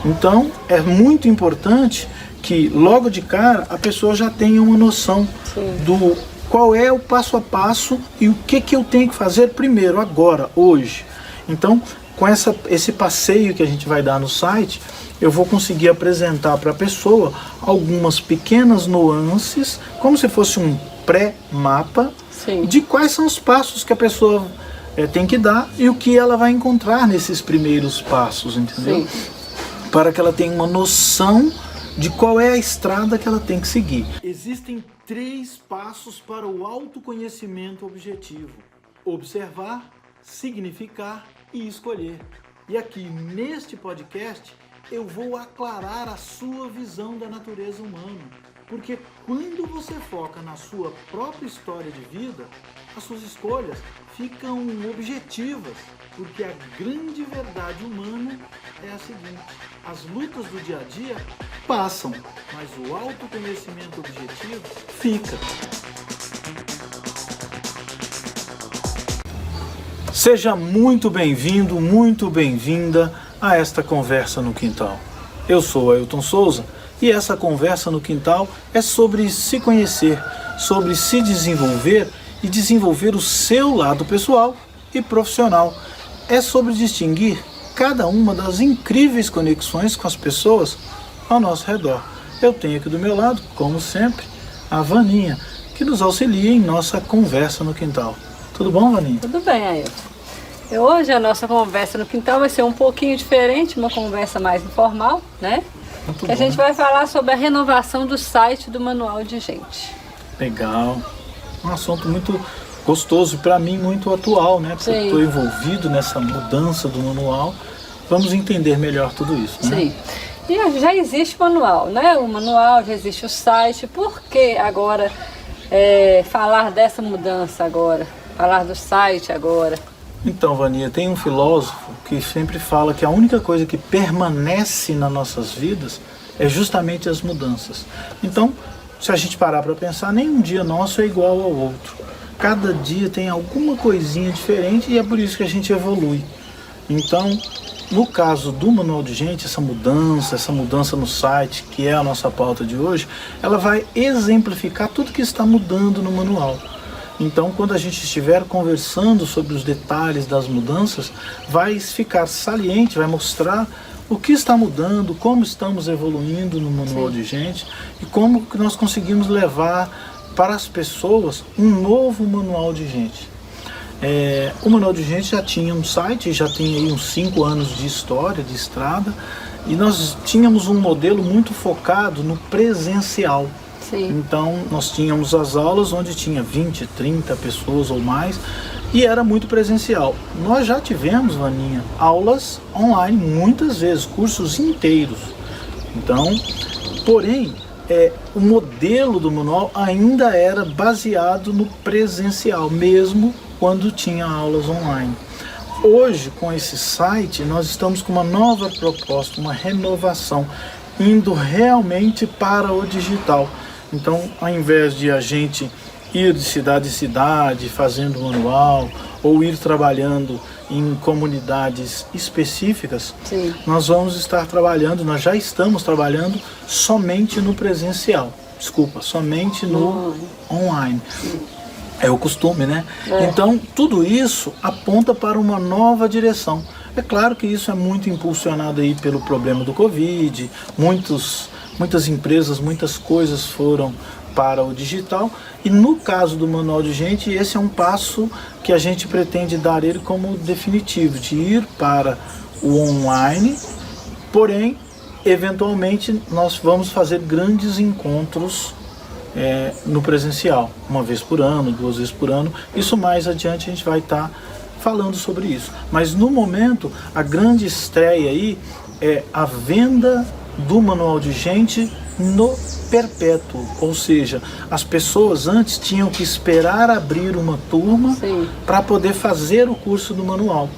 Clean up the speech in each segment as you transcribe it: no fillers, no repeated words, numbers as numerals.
Então, é muito importante que logo de cara a pessoa já tenha uma noção do qual é o passo a passo e o que eu tenho que fazer primeiro, agora, hoje. Então, com esse passeio que a gente vai dar no site, eu vou conseguir apresentar para a pessoa algumas pequenas nuances, como se fosse um pré-mapa de quais são os passos que a pessoa tem que dar e o que ela vai encontrar nesses primeiros passos, entendeu? Para que ela tenha uma noção de qual é a estrada que ela tem que seguir. Existem 3 passos para o autoconhecimento objetivo: observar, significar e escolher. E aqui neste podcast eu vou aclarar a sua visão da natureza humana, porque quando você foca na sua própria história de vida, as suas escolhas ficam objetivas, porque a grande verdade humana é a seguinte: as lutas do dia a dia passam, mas o autoconhecimento objetivo fica. Seja muito bem-vindo, muito bem-vinda a esta Conversa no Quintal. Eu sou Ailton Souza e essa Conversa no Quintal é sobre se conhecer, sobre se desenvolver e desenvolver o seu lado pessoal e profissional. É sobre distinguir cada uma das incríveis conexões com as pessoas ao nosso redor. Eu tenho aqui do meu lado, como sempre, a Vaninha, que nos auxilia em nossa Conversa no Quintal. Tudo bom, Vaninha? Tudo bem, Ailton. Hoje a nossa Conversa no Quintal vai ser um pouquinho diferente, uma conversa mais informal, né? Muito bom. A gente vai falar sobre a renovação do site do Manual de Gente. Legal. Um assunto muito gostoso e para mim muito atual, né? Porque eu estou envolvido nessa mudança do manual. Vamos entender melhor tudo isso, né? Sim. E já existe o manual, né? O manual, já existe o site. Por que agora falar dessa mudança agora? Falar do site agora? Então, Vaninha, tem um filósofo que sempre fala que a única coisa que permanece nas nossas vidas é justamente as mudanças. Então, se a gente parar para pensar, nenhum dia nosso é igual ao outro. Cada dia tem alguma coisinha diferente e é por isso que a gente evolui. Então, no caso do Manual de Gente, essa mudança no site, que é a nossa pauta de hoje, ela vai exemplificar tudo que está mudando no manual. Então, quando a gente estiver conversando sobre os detalhes das mudanças, vai ficar saliente, vai mostrar o que está mudando, como estamos evoluindo no Manual de Gente e como que nós conseguimos levar para as pessoas um novo Manual de Gente. O Manual de Gente já tinha um site, já tem aí uns 5 anos de história, de estrada, e nós tínhamos um modelo muito focado no presencial. Então nós tínhamos as aulas onde tinha 20, 30 pessoas ou mais e era muito presencial. Nós já tivemos, Vaninha, aulas online muitas vezes, cursos inteiros. Então, porém, o modelo do manual ainda era baseado no presencial, mesmo quando tinha aulas online. Hoje, com esse site, nós estamos com uma nova proposta, uma renovação, indo realmente para o digital. Então, ao invés de a gente ir de cidade em cidade, fazendo manual, ou ir trabalhando em comunidades específicas, nós vamos estar trabalhando, nós já estamos trabalhando somente no presencial. Somente no online. É o costume, né? Então, tudo isso aponta para uma nova direção. É claro que isso é muito impulsionado aí pelo problema do Covid, muitas empresas, muitas coisas foram para o digital e no caso do Manual de Gente, esse é um passo que a gente pretende dar ele como definitivo, de ir para o online, porém, eventualmente nós vamos fazer grandes encontros no presencial, 1 vez por ano, 2 vezes por ano, isso mais adiante a gente vai estar falando sobre isso. Mas no momento, a grande estreia aí é a venda do Manual de Gente no perpétuo, ou seja, as pessoas antes tinham que esperar abrir uma turma para poder fazer o curso do manual.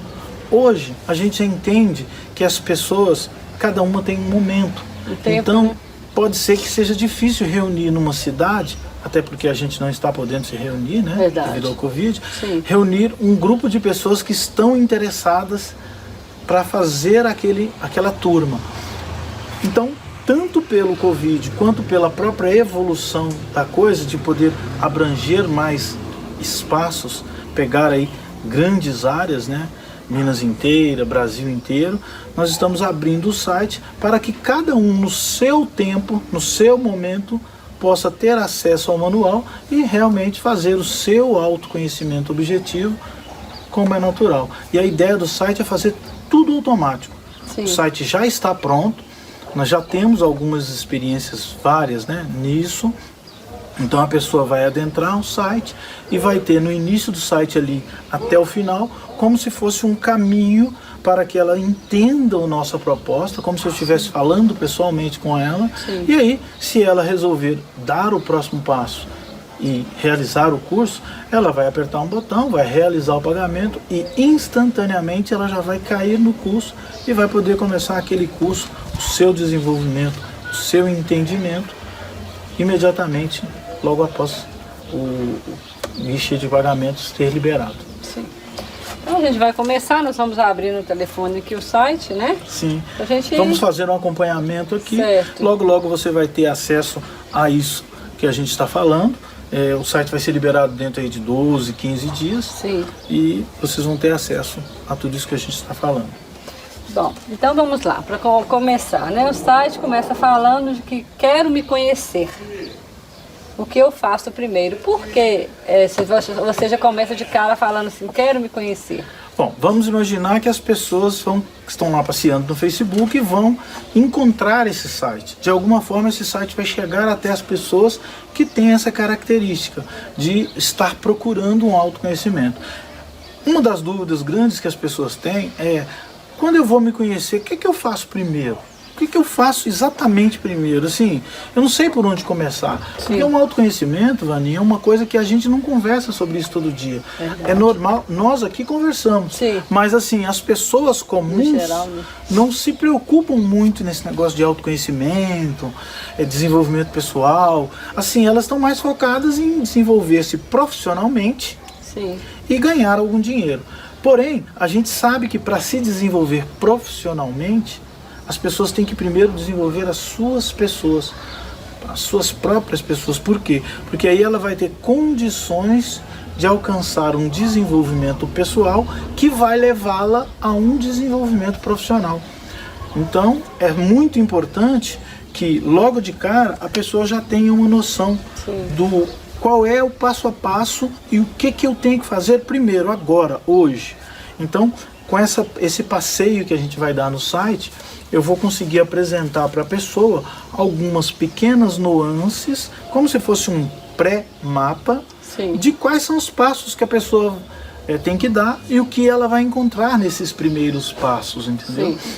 Hoje a gente entende que as pessoas, cada uma tem um momento, então pode ser que seja difícil reunir numa cidade, até porque a gente não está podendo se reunir, né, devido ao Covid, reunir um grupo de pessoas que estão interessadas para fazer aquela turma. Então, tanto pelo Covid quanto pela própria evolução da coisa, de poder abranger mais espaços, pegar aí grandes áreas, né? Minas inteira, Brasil inteiro, nós estamos abrindo o site para que cada um no seu tempo, no seu momento, possa ter acesso ao manual e realmente fazer o seu autoconhecimento objetivo como é natural. E a ideia do site é fazer tudo automático. Sim. O site já está pronto, nós já temos algumas experiências várias, né, nisso. Então a pessoa vai adentrar o site e vai ter no início do site ali até o final, como se fosse um caminho para que ela entenda a nossa proposta, como se eu estivesse falando pessoalmente com ela. Sim. E aí, se ela resolver dar o próximo passo e realizar o curso, ela vai apertar um botão, vai realizar o pagamento e instantaneamente ela já vai cair no curso e vai poder começar aquele curso, o seu desenvolvimento, o seu entendimento, imediatamente logo após o guichê de pagamentos ter liberado. Sim. Então a gente vai começar, nós vamos abrir no telefone aqui o site, né? Sim. A gente... Vamos fazer um acompanhamento aqui. Certo. Logo, logo você vai ter acesso a isso que a gente está falando. O site vai ser liberado dentro aí de 12, 15 dias. Sim. E vocês vão ter acesso a tudo isso que a gente está falando. Bom, então vamos lá, para começar, né? O site começa falando de que quero me conhecer. O que eu faço primeiro? Porque você já começa de cara falando assim, quero me conhecer. Bom, vamos imaginar que as pessoas que estão lá passeando no Facebook vão encontrar esse site. De alguma forma esse site vai chegar até as pessoas que têm essa característica de estar procurando um autoconhecimento. Uma das dúvidas grandes que as pessoas têm é, quando eu vou me conhecer, o que eu faço primeiro? O que eu faço exatamente primeiro? Assim, eu não sei por onde começar. Sim. Porque um autoconhecimento, Vaninha, é uma coisa que a gente não conversa sobre isso todo dia. Verdade. É normal, nós aqui conversamos. Sim. Mas assim, as pessoas comuns No geral, né? não se preocupam muito nesse negócio de autoconhecimento, desenvolvimento pessoal. Assim, elas estão mais focadas em desenvolver-se profissionalmente. Sim. E ganhar algum dinheiro. Porém, a gente sabe que para se desenvolver profissionalmente, as pessoas têm que primeiro desenvolver as suas pessoas, as suas próprias pessoas. Por quê? Porque aí ela vai ter condições de alcançar um desenvolvimento pessoal que vai levá-la a um desenvolvimento profissional. Então, é muito importante que logo de cara a pessoa já tenha uma noção do qual é o passo a passo e o que eu tenho que fazer primeiro, agora, hoje. Então, com esse passeio que a gente vai dar no site, eu vou conseguir apresentar para a pessoa algumas pequenas nuances, como se fosse um pré-mapa, de quais são os passos que a pessoa tem que dar e o que ela vai encontrar nesses primeiros passos, entendeu? Sim.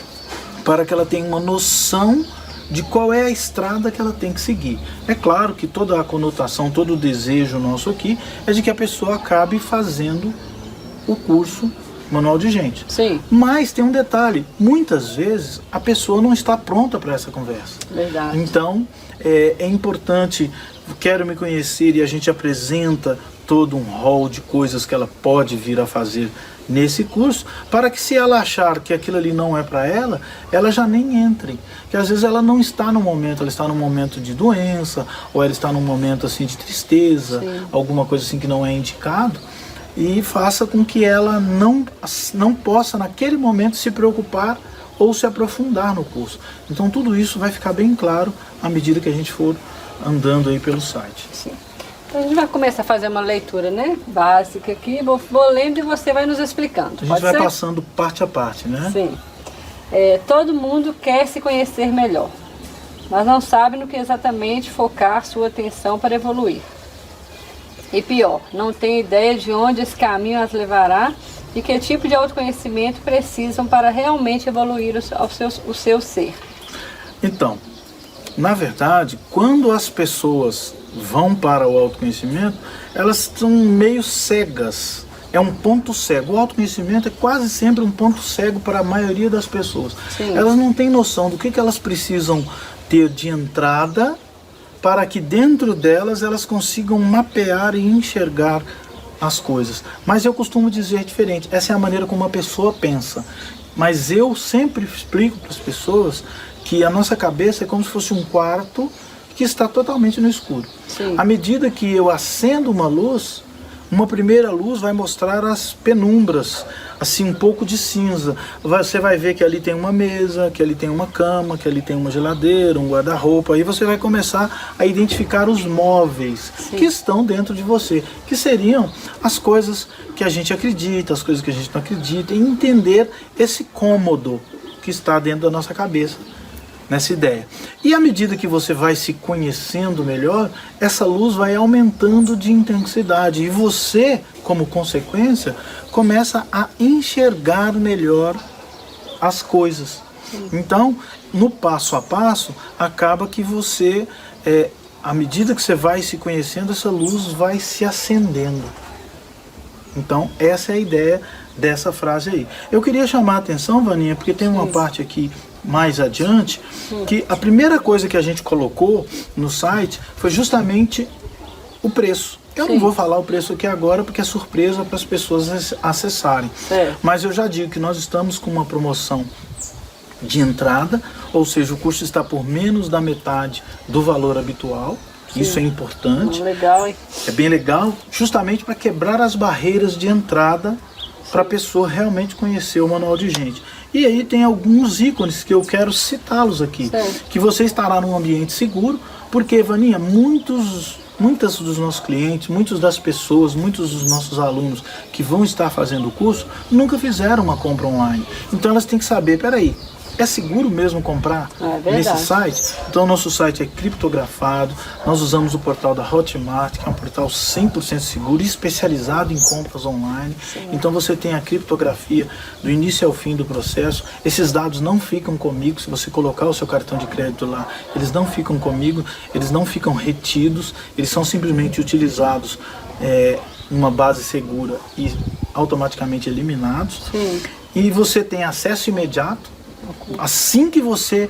Para que ela tenha uma noção de qual é a estrada que ela tem que seguir. É claro que toda a conotação, todo o desejo nosso aqui é de que a pessoa acabe fazendo o curso Manual de Gente. Sim. Mas tem um detalhe, muitas vezes a pessoa não está pronta para essa conversa. Verdade. Então é importante, quero me conhecer, e a gente apresenta todo um rol de coisas que ela pode vir a fazer nesse curso, para que se ela achar que aquilo ali não é para ela, ela já nem entre. Que às vezes ela não está no momento, ela está num momento de doença, ou ela está num momento assim de tristeza, sim, alguma coisa assim que não é indicado, e faça com que ela não possa naquele momento se preocupar ou se aprofundar no curso. Então tudo isso vai ficar bem claro à medida que a gente for andando aí pelo site. Sim. Então a gente vai começar a fazer uma leitura, né, básica aqui, vou lendo e você vai nos explicando. A gente vai passando parte a parte, né? Sim. Todo mundo quer se conhecer melhor, mas não sabe no que exatamente focar sua atenção para evoluir. E pior, não tem ideia de onde esse caminho as levará e que tipo de autoconhecimento precisam para realmente evoluir o seu ser. Então, na verdade, quando as pessoas vão para o autoconhecimento, elas estão meio cegas. É um ponto cego. O autoconhecimento é quase sempre um ponto cego para a maioria das pessoas. Sim. Elas não têm noção do que elas precisam ter de entrada para que dentro delas elas consigam mapear e enxergar as coisas. Mas eu costumo dizer diferente. Essa é a maneira como uma pessoa pensa. Mas eu sempre explico para as pessoas que a nossa cabeça é como se fosse um quarto que está totalmente no escuro. Sim. À medida que eu acendo uma luz, uma primeira luz vai mostrar as penumbras, assim, um pouco de cinza. Você vai ver que ali tem uma mesa, que ali tem uma cama, que ali tem uma geladeira, um guarda-roupa. Aí você vai começar a identificar os móveis que estão dentro de você, que seriam as coisas que a gente acredita, as coisas que a gente não acredita, e entender esse cômodo que está dentro da nossa cabeça, nessa ideia. E à medida que você vai se conhecendo melhor, essa luz vai aumentando de intensidade, e você, como consequência, começa a enxergar melhor as coisas. Então, no passo a passo, acaba que você, à medida que você vai se conhecendo, essa luz vai se acendendo. Então, essa é a ideia dessa frase aí. Eu queria chamar a atenção, Vaninha, porque tem uma parte aqui mais adiante, que a primeira coisa que a gente colocou no site foi justamente o preço. Eu não vou falar o preço aqui agora porque é surpresa para as pessoas acessarem. Mas eu já digo que nós estamos com uma promoção de entrada, ou seja, o curso está por menos da metade do valor habitual. Isso é importante. Legal, hein? É bem legal, justamente para quebrar as barreiras de entrada para a pessoa realmente conhecer o Manual de Gente. E aí tem alguns ícones que eu quero citá-los aqui. Que você estará num ambiente seguro, porque, Vaninha, muitos dos nossos clientes, muitas das pessoas, muitos dos nossos alunos que vão estar fazendo o curso, nunca fizeram uma compra online. Então elas têm que saber, peraí, é seguro mesmo comprar nesse site? Então o nosso site é criptografado, nós usamos o portal da Hotmart, que é um portal 100% seguro e especializado em compras online. Então você tem a criptografia do início ao fim do processo. Esses dados não ficam comigo, se você colocar o seu cartão de crédito lá, eles não ficam comigo, eles não ficam retidos, eles são simplesmente utilizados numa base segura e automaticamente eliminados. E você tem acesso imediato. Assim que você,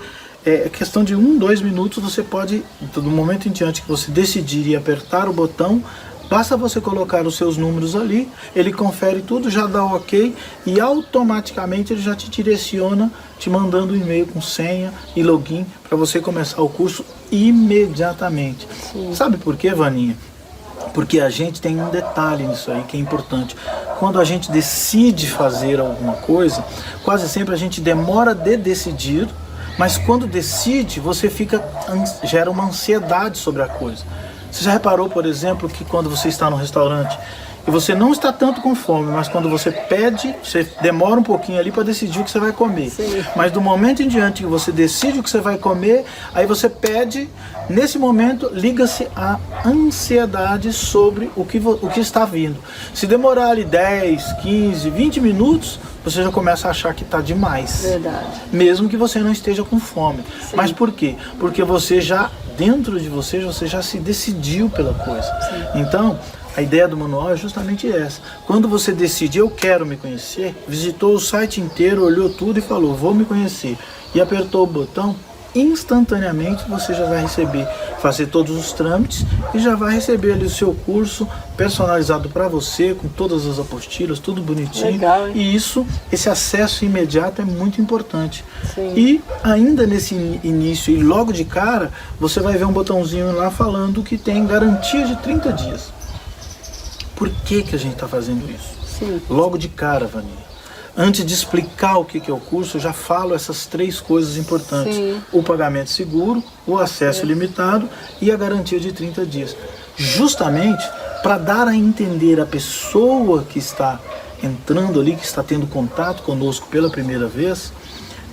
questão de 1-2 minutos, você pode, do momento em diante que você decidir e apertar o botão, basta você colocar os seus números ali, ele confere tudo, já dá ok e automaticamente ele já te direciona, te mandando um e-mail com senha e login para você começar o curso imediatamente. Sabe por quê, Vaninha? Porque a gente tem um detalhe nisso aí que é importante. Quando a gente decide fazer alguma coisa, quase sempre a gente demora de decidir, mas quando decide, você gera uma ansiedade sobre a coisa. Você já reparou, por exemplo, que quando você está no restaurante e você não está tanto com fome, mas quando você pede, você demora um pouquinho ali para decidir o que você vai comer. Mas do momento em diante que você decide o que você vai comer, aí você pede, nesse momento liga-se a ansiedade sobre o que está vindo. Se demorar ali 10, 15, 20 minutos, você já começa a achar que está demais. Mesmo que você não esteja com fome. Mas por quê? Porque você já, dentro de você já se decidiu pela coisa. Então, a ideia do manual é justamente essa. Quando você decide, eu quero me conhecer, visitou o site inteiro, olhou tudo e falou, vou me conhecer, e apertou o botão, instantaneamente você já vai fazer todos os trâmites e já vai receber ali o seu curso personalizado para você, com todas as apostilas, tudo bonitinho. E esse acesso imediato é muito importante. E ainda nesse início e logo de cara, você vai ver um botãozinho lá falando que tem garantia de 30 dias. Por que a gente está fazendo isso? Logo de cara, Vaninha. Antes de explicar o que é o curso, eu já falo essas 3 coisas importantes. O pagamento seguro, o acesso limitado e a garantia de 30 dias. Justamente para dar a entender a pessoa que está entrando ali, que está tendo contato conosco pela primeira vez,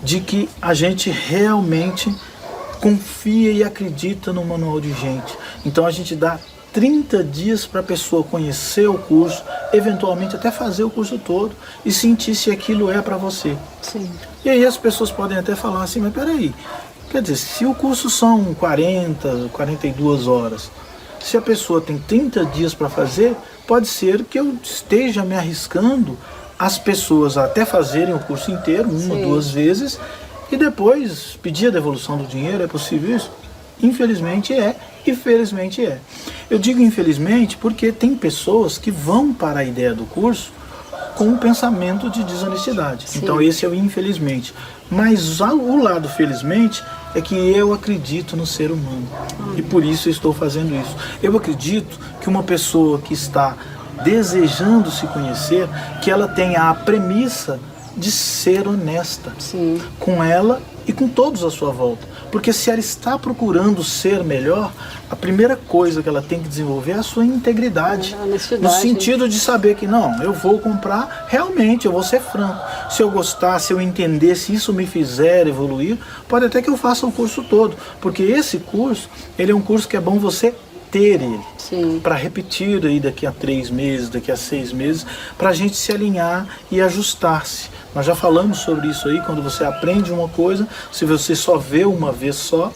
de que a gente realmente confia e acredita no Manual de Gente. Então a gente dá 30 dias para a pessoa conhecer o curso, eventualmente até fazer o curso todo e sentir se aquilo é para você. E aí as pessoas podem até falar assim, mas peraí, quer dizer, se o curso são 40, 42 horas, se a pessoa tem 30 dias para fazer, pode ser que eu esteja me arriscando as pessoas até fazerem o curso inteiro, 1 ou 2 vezes, e depois pedir a devolução do dinheiro. É possível isso? Infelizmente e felizmente Eu digo infelizmente porque tem pessoas que vão para a ideia do curso com o pensamento de desonestidade. Sim. Então esse é o infelizmente. Mas o lado felizmente é que eu acredito no ser humano. E por isso eu estou fazendo isso. Eu acredito que uma pessoa que está desejando se conhecer, que ela tenha a premissa de ser honesta. Sim. Com ela e com todos à sua volta. Porque se ela está procurando ser melhor, a primeira coisa que ela tem que desenvolver é a sua integridade. Honestidade. No sentido de saber que não, eu vou comprar, realmente, eu vou ser franco. Se eu gostar, se eu entender, se isso me fizer evoluir, pode até que eu faça o curso todo. Porque esse curso, ele é um curso que é bom você ter ele. Sim. Para repetir aí daqui a 3 meses, daqui a 6 meses, para a gente se alinhar e ajustar-se. Nós já falamos sobre isso aí, quando você aprende uma coisa, se você só vê uma vez só,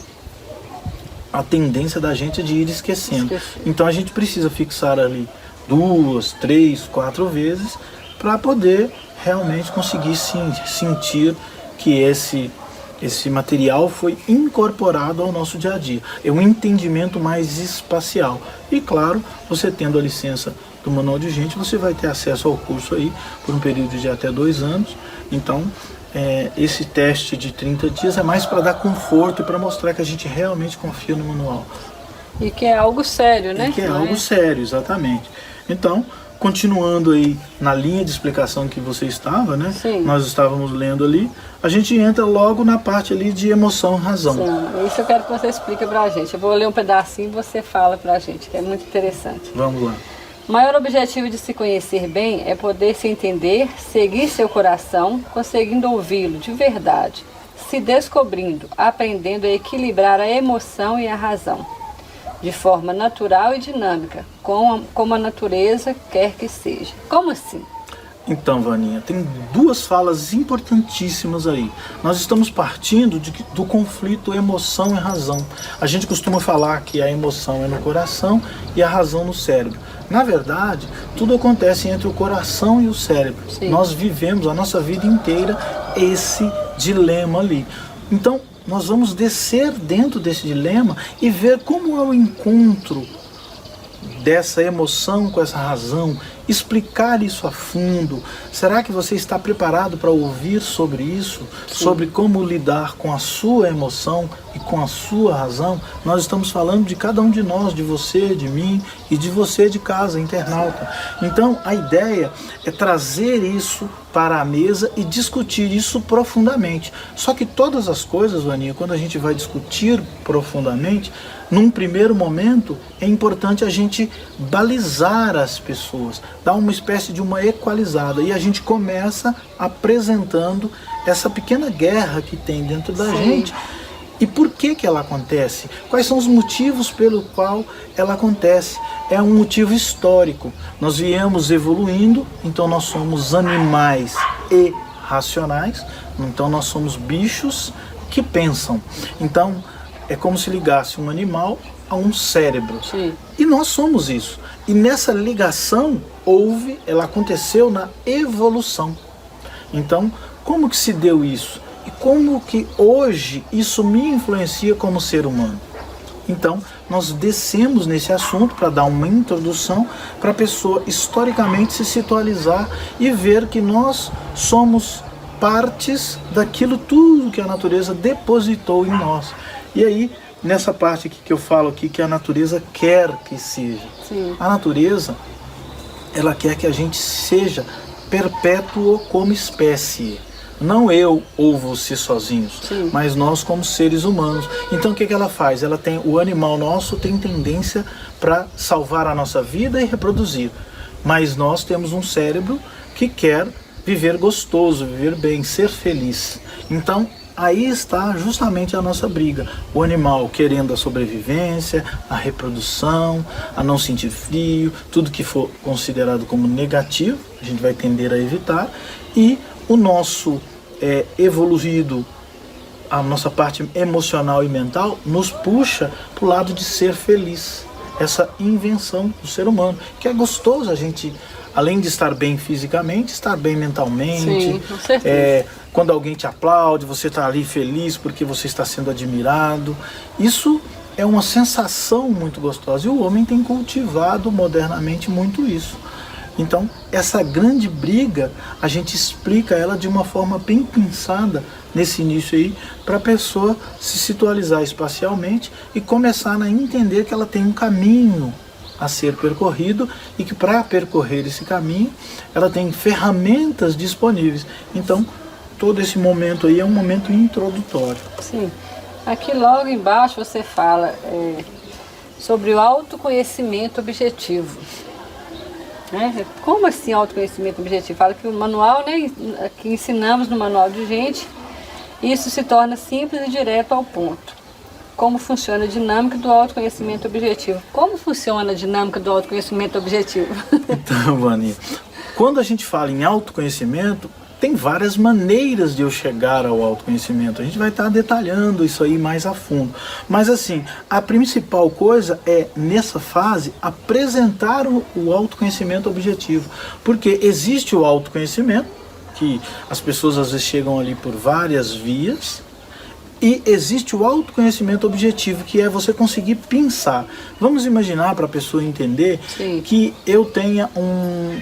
a tendência da gente é de ir esquecendo. Então a gente precisa fixar ali 2, 3, 4 vezes para poder realmente conseguir sentir que esse material foi incorporado ao nosso dia a dia. É um entendimento mais espacial. E claro, você tendo a licença do Manual de Gente, você vai ter acesso ao curso aí por um período de até 2 anos. Então, esse teste de 30 dias é mais para dar conforto e para mostrar que a gente realmente confia no manual. E que é algo sério, né? E que é algo sério, exatamente. Então, continuando aí na linha de explicação que você estava, né? Sim. Nós estávamos lendo ali, a gente entra logo na parte ali de emoção e razão. Sim, isso eu quero que você explique pra gente. Eu vou ler um pedacinho e você fala pra gente, que é muito interessante. Vamos lá. O maior objetivo de se conhecer bem é poder se entender, seguir seu coração, conseguindo ouvi-lo de verdade, se descobrindo, aprendendo a equilibrar a emoção e a razão, de forma natural e dinâmica, como a natureza quer que seja. Como assim? Então, Vaninha, tem 2 falas importantíssimas aí. Nós estamos partindo do conflito emoção e razão. A gente costuma falar que a emoção é no coração e a razão no cérebro. Na verdade, tudo acontece entre o coração e o cérebro. Sim. Nós vivemos a nossa vida inteira esse dilema ali. Então, nós vamos descer dentro desse dilema e ver como é o encontro dessa emoção com essa razão, explicar isso a fundo. Será que você está preparado para ouvir sobre isso? Sim. Sobre como lidar com a sua emoção e com a sua razão? Nós estamos falando de cada um de nós, de você, de mim e de você de casa, internauta. Então, a ideia é trazer isso para a mesa e discutir isso profundamente. Só que todas as coisas, Vaninha, quando a gente vai discutir profundamente, num primeiro momento, é importante a gente balizar as pessoas, dar uma espécie de uma equalizada. E a gente começa apresentando essa pequena guerra que tem dentro da gente. E por que ela acontece? Quais são os motivos pelo qual ela acontece? É um motivo histórico. Nós viemos evoluindo, então nós somos animais e racionais, então nós somos bichos que pensam. Então, é como se ligasse um animal a um cérebro. Sim. E nós somos isso. E nessa ligação ela aconteceu na evolução. Então, como que se deu isso? E como que hoje isso me influencia como ser humano? Então, nós descemos nesse assunto para dar uma introdução para a pessoa historicamente se situalizar e ver que nós somos partes daquilo tudo que a natureza depositou em nós. E aí, nessa parte aqui que eu falo aqui, que a natureza quer que seja. Sim. A natureza, ela quer que a gente seja perpétuo como espécie. Não eu ou você sozinhos, Sim. mas nós como seres humanos. Então o que ela faz? O animal nosso tem tendência para salvar a nossa vida e reproduzir. Mas nós temos um cérebro que quer viver gostoso, viver bem, ser feliz. Então, aí está justamente a nossa briga. O animal querendo a sobrevivência, a reprodução, a não sentir frio, tudo que for considerado como negativo, a gente vai tender a evitar. E o nosso evoluído, a nossa parte emocional e mental, nos puxa para o lado de ser feliz. Essa invenção do ser humano, que é gostoso a gente, além de estar bem fisicamente, estar bem mentalmente. Sim, com certeza. Quando alguém te aplaude, você está ali feliz porque você está sendo admirado. Isso é uma sensação muito gostosa e o homem tem cultivado modernamente muito isso. Então, essa grande briga, a gente explica ela de uma forma bem pensada nesse início aí, para a pessoa se situalizar espacialmente e começar a entender que ela tem um caminho a ser percorrido e que para percorrer esse caminho, ela tem ferramentas disponíveis. Então, todo esse momento aí é um momento introdutório. Sim. Aqui logo embaixo você fala sobre o autoconhecimento objetivo. Né? Como assim autoconhecimento objetivo? Fala que o manual, né, que ensinamos no manual de gente, isso se torna simples e direto ao ponto. Como funciona a dinâmica do autoconhecimento objetivo? Como funciona a dinâmica do autoconhecimento objetivo? Então, Vani, quando a gente fala em autoconhecimento, tem várias maneiras de eu chegar ao autoconhecimento. A gente vai estar detalhando isso aí mais a fundo. Mas assim, a principal coisa é, nessa fase, apresentar o autoconhecimento objetivo. Porque existe o autoconhecimento, que as pessoas às vezes chegam ali por várias vias, e existe o autoconhecimento objetivo, que é você conseguir pensar. Vamos imaginar, para a pessoa entender, Sim. que eu tenha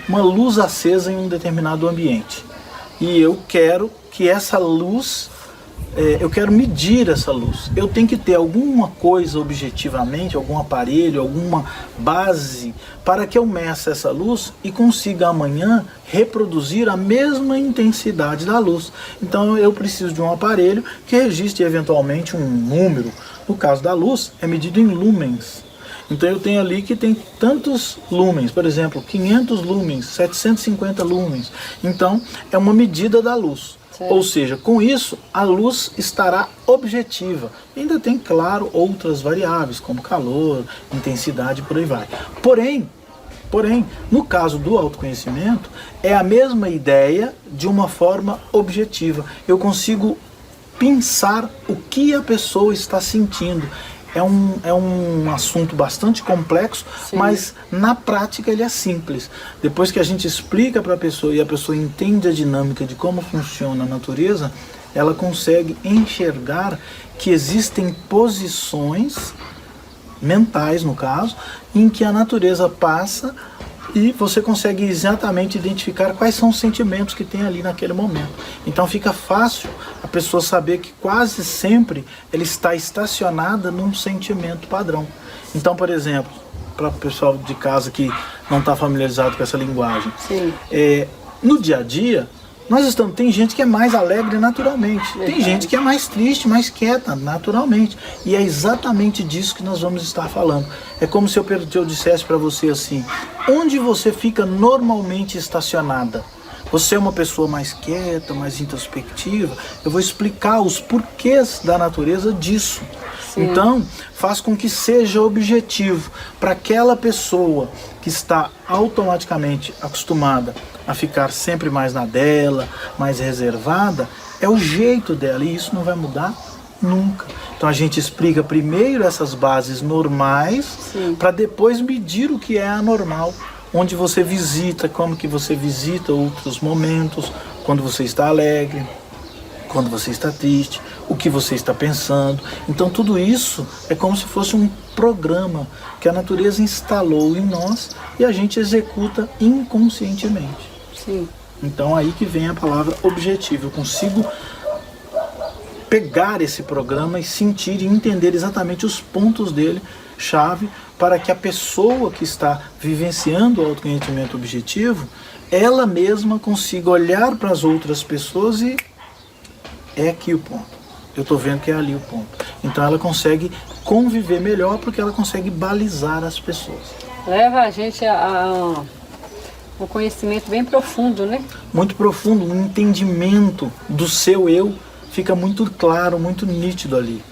uma luz acesa em um determinado ambiente. E eu quero que essa luz, eu quero medir essa luz. Eu tenho que ter alguma coisa objetivamente, algum aparelho, alguma base, para que eu meça essa luz e consiga amanhã reproduzir a mesma intensidade da luz. Então eu preciso de um aparelho que registre eventualmente um número. No caso da luz, é medido em lumens. Então eu tenho ali que tem tantos lumens, por exemplo, 500 lumens, 750 lumens. Então é uma medida da luz. Certo. Ou seja, com isso a luz estará objetiva. Ainda tem, claro, outras variáveis, como calor, intensidade e por aí vai. Porém, no caso do autoconhecimento, é a mesma ideia de uma forma objetiva. Eu consigo pensar o que a pessoa está sentindo. É um assunto bastante complexo, Sim. mas na prática ele é simples. Depois que a gente explica para a pessoa e a pessoa entende a dinâmica de como funciona a natureza, ela consegue enxergar que existem posições mentais, no caso, em que a natureza passa e você consegue exatamente identificar quais são os sentimentos que tem ali naquele momento. Então fica fácil a pessoa saber que quase sempre ela está estacionada num sentimento padrão. Então, por exemplo, para o pessoal de casa que não está familiarizado com essa linguagem, Sim. No dia a dia, tem gente que é mais alegre naturalmente, Verdade. tem gente que é mais triste, mais quieta naturalmente, e é exatamente disso que nós vamos estar falando. É como se eu dissesse para você assim, onde você fica normalmente estacionada? Você é uma pessoa mais quieta, mais introspectiva? Eu vou explicar os porquês da natureza disso. Sim. Então, faz com que seja objetivo para aquela pessoa que está automaticamente acostumada a ficar sempre mais na dela, mais reservada, é o jeito dela e isso não vai mudar nunca. Então a gente explica primeiro essas bases normais para depois medir o que é anormal. Onde você visita, como que você visita outros momentos, quando você está alegre, quando você está triste, o que você está pensando. Então tudo isso é como se fosse um programa que a natureza instalou em nós e a gente executa inconscientemente. Sim. Então aí que vem a palavra objetivo. Eu consigo pegar esse programa e sentir e entender exatamente os pontos dele, chave, para que a pessoa que está vivenciando o autoconhecimento objetivo, ela mesma consiga olhar para as outras pessoas e é aqui o ponto. Eu estou vendo que é ali o ponto. Então ela consegue conviver melhor porque ela consegue balizar as pessoas. Leva a gente a um conhecimento bem profundo, né? Muito profundo, um entendimento do seu eu fica muito claro, muito nítido ali.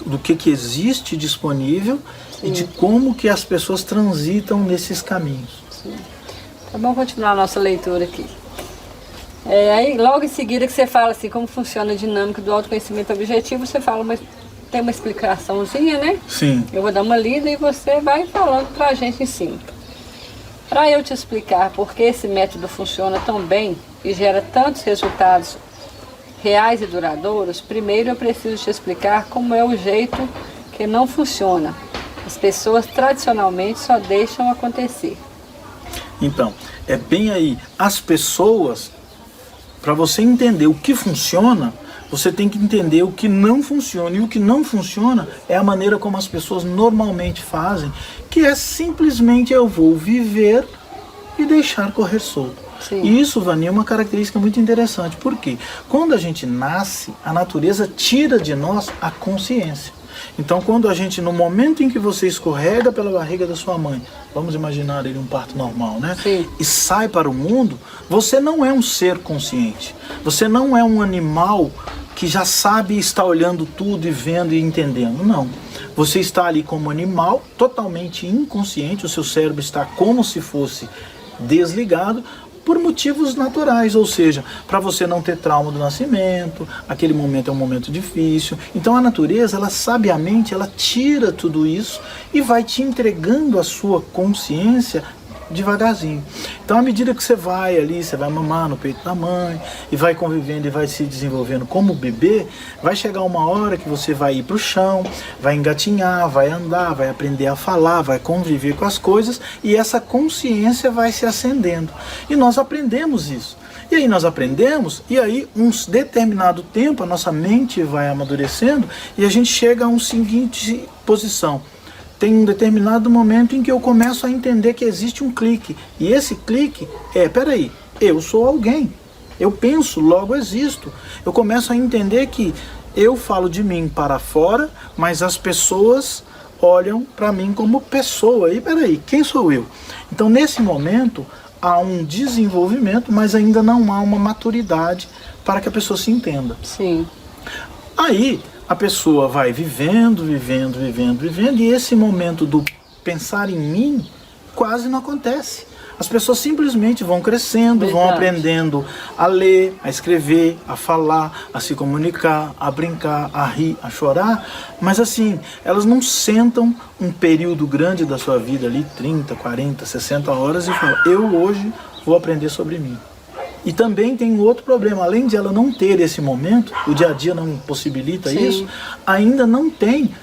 Do que existe disponível. Sim. E de como que as pessoas transitam nesses caminhos. Sim. Tá bom, continuar a nossa leitura aqui. Aí logo em seguida que você fala assim, como funciona a dinâmica do autoconhecimento objetivo, você fala, tem uma explicaçãozinha, né? Sim. Eu vou dar uma lida e você vai falando pra gente em cima. Para eu te explicar por que esse método funciona tão bem e gera tantos resultados reais e duradouros, primeiro eu preciso te explicar como é o jeito que não funciona. As pessoas tradicionalmente só deixam acontecer. Então, é bem aí, as pessoas, para você entender o que funciona, você tem que entender o que não funciona. E o que não funciona é a maneira como as pessoas normalmente fazem, que é simplesmente eu vou viver e deixar correr solto. Sim. E isso, Vani, é uma característica muito interessante. Por quê? Quando a gente nasce, a natureza tira de nós a consciência. Então, quando a gente, no momento em que você escorrega pela barriga da sua mãe, vamos imaginar ele um parto normal, né? Sim. E sai para o mundo, você não é um ser consciente. Você não é um animal que já sabe estar olhando tudo e vendo e entendendo. Não. Você está ali como animal, totalmente inconsciente, o seu cérebro está como se fosse desligado, por motivos naturais, ou seja, para você não ter trauma do nascimento, aquele momento é um momento difícil. Então a natureza, ela sabiamente, ela tira tudo isso e vai te entregando a sua consciência devagarzinho. Então à medida que você vai ali, você vai mamar no peito da mãe e vai convivendo e vai se desenvolvendo como bebê, vai chegar uma hora que você vai ir para o chão, vai engatinhar, vai andar, vai aprender a falar, vai conviver com as coisas e essa consciência vai se acendendo. E nós aprendemos isso. E aí nós aprendemos, e aí um determinado tempo a nossa mente vai amadurecendo e a gente chega a uma seguinte posição. Tem um determinado momento em que eu começo a entender que existe um clique. E esse clique é, peraí, eu sou alguém. Eu penso, logo existo. Eu começo a entender que eu falo de mim para fora, mas as pessoas olham para mim como pessoa. E peraí, quem sou eu? Então nesse momento há um desenvolvimento, mas ainda não há uma maturidade para que a pessoa se entenda. Sim. Aí a pessoa vai vivendo, e esse momento do pensar em mim quase não acontece. As pessoas simplesmente vão crescendo, vão aprendendo a ler, a escrever, a falar, a se comunicar, a brincar, a rir, a chorar, mas assim, elas não sentam um período grande da sua vida ali, 30, 40, 60 horas e falam, eu hoje vou aprender sobre mim. E também tem um outro problema, além de ela não ter esse momento, o dia a dia não possibilita isso, ainda não tem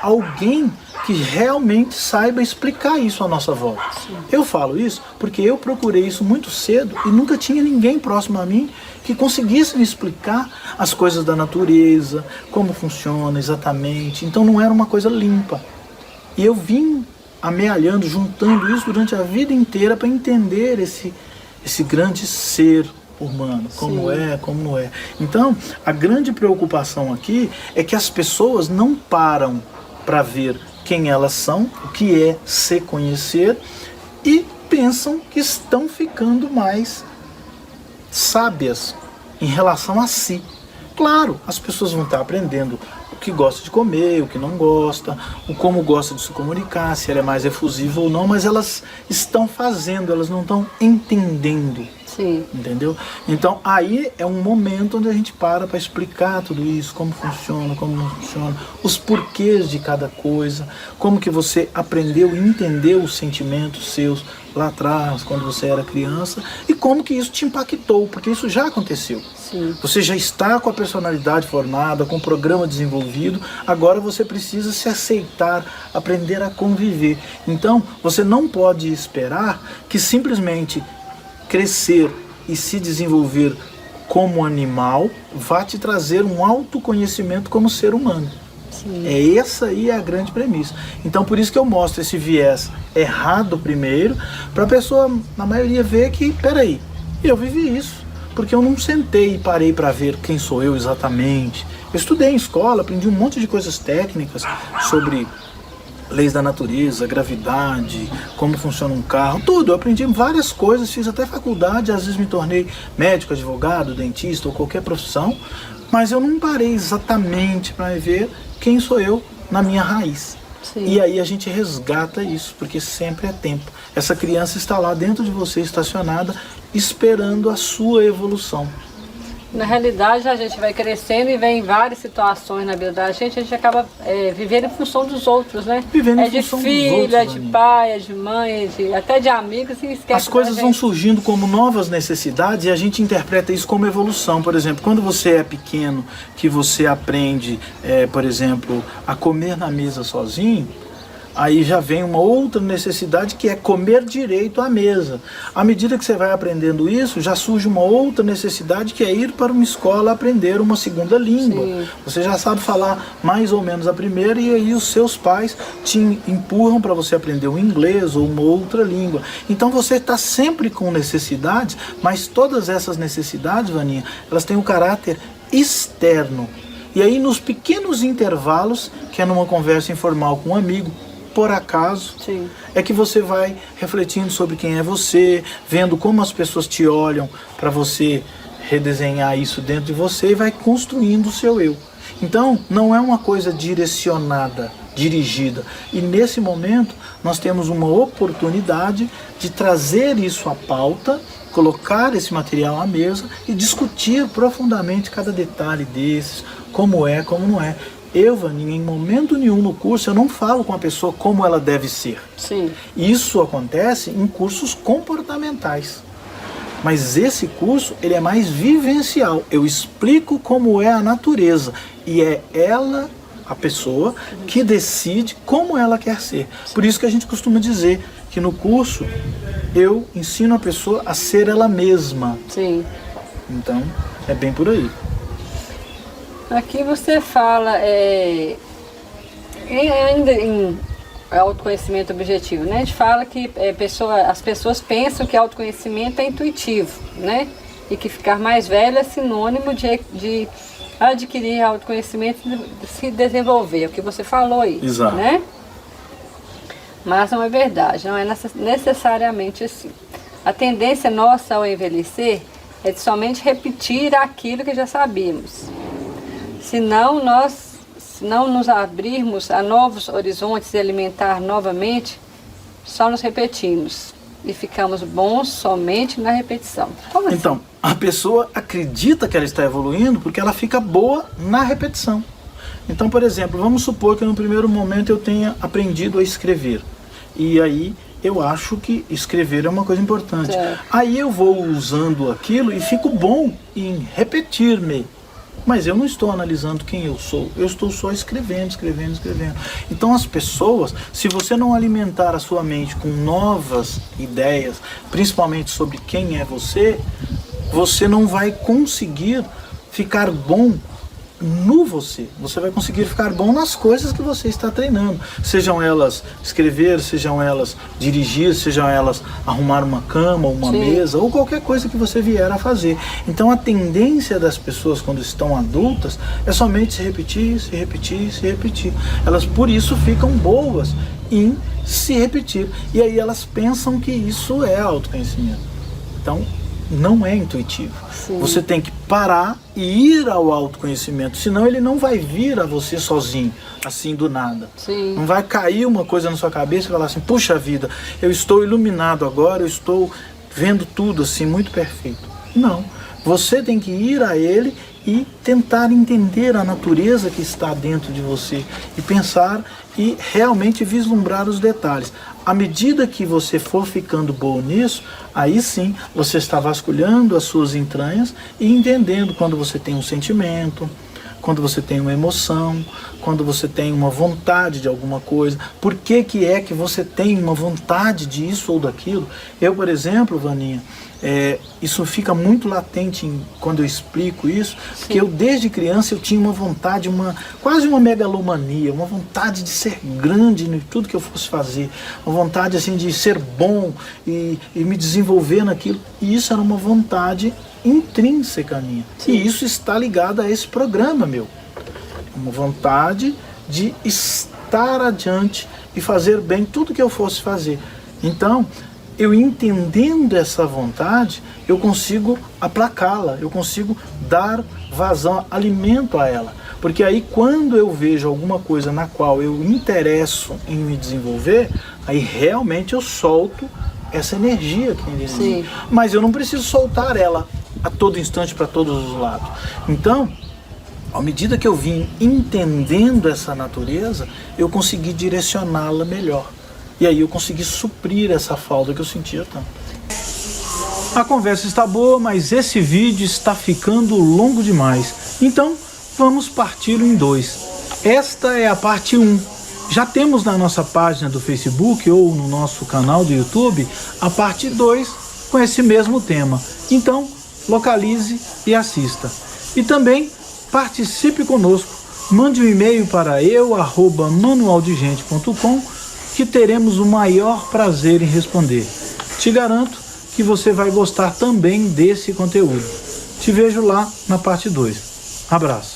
alguém que realmente saiba explicar isso à nossa volta. Sim. Eu falo isso porque eu procurei isso muito cedo e nunca tinha ninguém próximo a mim que conseguisse me explicar as coisas da natureza, como funciona exatamente, então não era uma coisa limpa. E eu vim amealhando, juntando isso durante a vida inteira para entender esse grande ser humano, como é, como não é. Então, a grande preocupação aqui é que as pessoas não param para ver quem elas são, o que é se conhecer, e pensam que estão ficando mais sábias em relação a si. Claro, as pessoas vão estar aprendendo o que gosta de comer, o que não gosta, o como gosta de se comunicar, se ela é mais efusiva ou não, mas elas estão fazendo, elas não estão entendendo. Sim. Entendeu? Então aí é um momento onde a gente para explicar tudo isso, como funciona, como não funciona, os porquês de cada coisa, como que você aprendeu e entendeu os sentimentos seus lá atrás, quando você era criança, e como que isso te impactou, porque isso já aconteceu. Sim. Você já está com a personalidade formada, com o programa desenvolvido, agora você precisa se aceitar, aprender a conviver. Então, você não pode esperar que simplesmente crescer e se desenvolver como animal vá te trazer um autoconhecimento como ser humano. Sim. Essa aí é a grande premissa. Então por isso que eu mostro esse viés errado primeiro, para a pessoa, na maioria, ver que, peraí, eu vivi isso, porque eu não sentei e parei para ver quem sou eu exatamente. Eu estudei em escola, aprendi um monte de coisas técnicas sobre leis da natureza, gravidade, como funciona um carro, tudo. Eu aprendi várias coisas, fiz até faculdade, às vezes me tornei médico, advogado, dentista ou qualquer profissão, mas eu não parei exatamente para ver quem sou eu na minha raiz. Sim. E aí a gente resgata isso, porque sempre é tempo. Essa criança está lá dentro de você, estacionada, esperando a sua evolução. Na realidade, a gente vai crescendo e vem em várias situações na vida da gente, a gente acaba vivendo em função dos outros, né? Vivendo em de função filho, dos outros, é de pai, é de mãe, até de amigos, e esquece. As coisas vão surgindo como novas necessidades e a gente interpreta isso como evolução. Por exemplo, quando você é pequeno, que você aprende, por exemplo, a comer na mesa sozinho, Aí já vem uma outra necessidade, que é comer direito à mesa. À medida que você vai aprendendo isso, já surge uma outra necessidade, que é ir para uma escola aprender uma segunda língua. Sim. Você já sabe falar mais ou menos a primeira, e aí os seus pais te empurram para você aprender um inglês ou uma outra língua. Então você está sempre com necessidades, mas todas essas necessidades, Vaninha, elas têm um caráter externo. E aí nos pequenos intervalos, que é numa conversa informal com um amigo, por acaso, Sim. é que você vai refletindo sobre quem é você, vendo como as pessoas te olham, para você redesenhar isso dentro de você, e vai construindo o seu eu. Então, não é uma coisa direcionada, dirigida. E nesse momento, nós temos uma oportunidade de trazer isso à pauta, colocar esse material à mesa e discutir profundamente cada detalhe desses, como é, como não é. Eu, Vaninha, em momento nenhum no curso, eu não falo com a pessoa como ela deve ser. Sim. Isso acontece em cursos comportamentais. Mas esse curso, ele é mais vivencial. Eu explico como é a natureza. E é ela, a pessoa, que decide como ela quer ser. Por isso que a gente costuma dizer que no curso, eu ensino a pessoa a ser ela mesma. Sim. Então, é bem por aí. Aqui você fala ainda em autoconhecimento objetivo, né? A gente fala que as pessoas pensam que autoconhecimento é intuitivo, né? E que ficar mais velho é sinônimo de adquirir autoconhecimento e de se desenvolver, é o que você falou aí. Exato. Né? Mas não é verdade, não é necessariamente assim. A tendência nossa ao envelhecer é de somente repetir aquilo que já sabíamos. Se não nos abrirmos a novos horizontes e alimentar novamente, só nos repetimos e ficamos bons somente na repetição. Como assim? Então, a pessoa acredita que ela está evoluindo porque ela fica boa na repetição. Então, por exemplo, vamos supor que no primeiro momento eu tenha aprendido a escrever. E aí eu acho que escrever é uma coisa importante. Aí eu vou usando aquilo e fico bom em repetir-me. Mas eu não estou analisando quem eu sou, eu estou só escrevendo. Então as pessoas, se você não alimentar a sua mente com novas ideias, principalmente sobre quem é você, você não vai conseguir ficar bom no você. Você vai conseguir ficar bom nas coisas que você está treinando. Sejam elas escrever, sejam elas dirigir, sejam elas arrumar uma cama, uma mesa, ou qualquer coisa que você vier a fazer. Então a tendência das pessoas quando estão adultas é somente se repetir. Elas por isso ficam boas em se repetir. E aí elas pensam que isso é autoconhecimento. Então, não é intuitivo. Sim. Você tem que parar e ir ao autoconhecimento, senão ele não vai vir a você sozinho, assim do nada. Sim. Não vai cair uma coisa na sua cabeça e falar assim, puxa vida, eu estou iluminado agora, eu estou vendo tudo assim, muito perfeito. Não, você tem que ir a ele e tentar entender a natureza que está dentro de você e pensar e realmente vislumbrar os detalhes. À medida que você for ficando bom nisso, aí sim você está vasculhando as suas entranhas e entendendo quando você tem um sentimento, quando você tem uma emoção, quando você tem uma vontade de alguma coisa. Por que é que você tem uma vontade disso ou daquilo? Eu, por exemplo, Vaninha, isso fica muito latente quando eu explico isso, que eu desde criança eu tinha uma vontade, quase uma megalomania, uma vontade de ser grande em tudo que eu fosse fazer, uma vontade assim de ser bom e me desenvolver naquilo, e isso era uma vontade intrínseca minha. Sim. E isso está ligado a esse programa meu, uma vontade de estar adiante e fazer bem tudo que eu fosse fazer. Então, eu entendendo essa vontade, eu consigo aplacá-la, eu consigo dar vazão, alimento a ela. Porque aí quando eu vejo alguma coisa na qual eu interesso em me desenvolver, aí realmente eu solto essa energia que tem dentro de mim. Mas eu não preciso soltar ela a todo instante para todos os lados. Então, à medida que eu vim entendendo essa natureza, eu consegui direcioná-la melhor. E aí eu consegui suprir essa falta que eu sentia tanto. A conversa está boa, mas esse vídeo está ficando longo demais. Então, vamos parti-lo em 2. Esta é a parte 1. Já temos na nossa página do Facebook ou no nosso canal do YouTube a parte 2 com esse mesmo tema. Então, localize e assista. E também participe conosco. Mande um e-mail para eu@manualdegente.com que teremos o maior prazer em responder. Te garanto que você vai gostar também desse conteúdo. Te vejo lá na parte 2. Abraço.